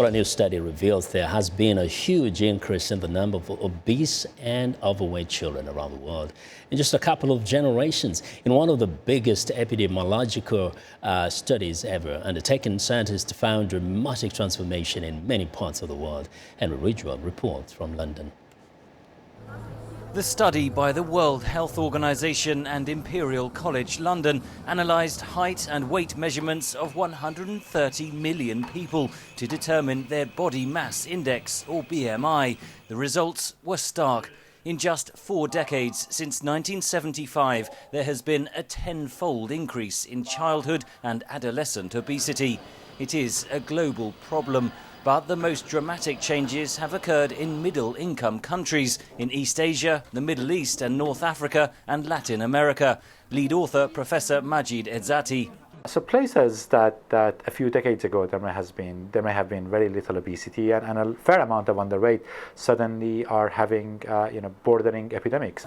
Well, a new study reveals there has been a huge increase in the number of obese and overweight children around the world in just a couple of generations. In one of the biggest epidemiological studies ever undertaken, scientists found dramatic transformation in many parts of the world. Henry Ridgewell reports from London. The study by the World Health Organization and Imperial College London analysed height and weight measurements of 130 million people to determine their body mass index, or BMI. The results were stark. In just 4 decades, since 1975, there has been a tenfold increase in childhood and adolescent obesity. It is a global problem. But the most dramatic changes have occurred in middle-income countries in East Asia, the Middle East and North Africa and Latin America. Lead author Professor Majid Edzati. So places that a few decades ago there may have been very little obesity and a fair amount of underweight suddenly are having bordering epidemics.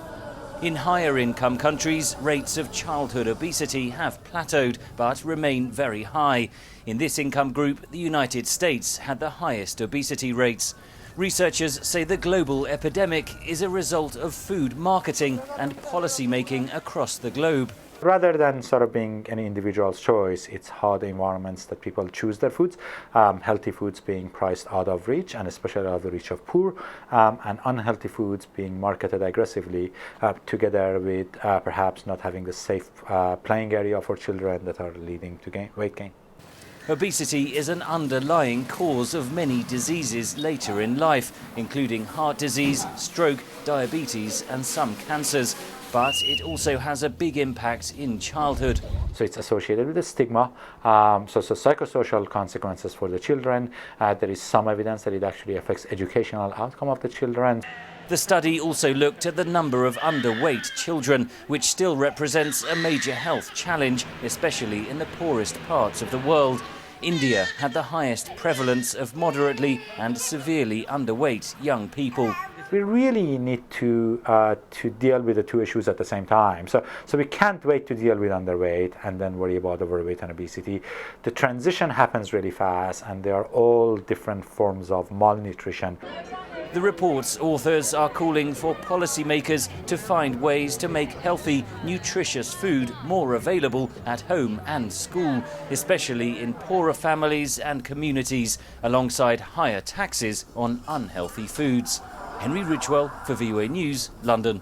In higher income countries, rates of childhood obesity have plateaued but remain very high. In this income group, the United States had the highest obesity rates. Researchers say the global epidemic is a result of food marketing and policy making across the globe. Rather than sort of being any individual's choice, it's how the environments that people choose their foods, healthy foods being priced out of reach and especially out of the reach of poor, and unhealthy foods being marketed aggressively together with perhaps not having the safe playing area for children that are leading to weight gain. Obesity is an underlying cause of many diseases later in life, including heart disease, stroke, diabetes and some cancers. But it also has a big impact in childhood. So it's associated with a stigma, so psychosocial consequences for the children. There is some evidence that it actually affects educational outcome of the children. The study also looked at the number of underweight children, which still represents a major health challenge, especially in the poorest parts of the world. India had the highest prevalence of moderately and severely underweight young people. We really need to deal with the two issues at the same time. So we can't wait to deal with underweight and then worry about overweight and obesity. The transition happens really fast and they are all different forms of malnutrition. The report's authors are calling for policymakers to find ways to make healthy, nutritious food more available at home and school, especially in poorer families and communities, alongside higher taxes on unhealthy foods. Henry Ridgewell for VOA News, London.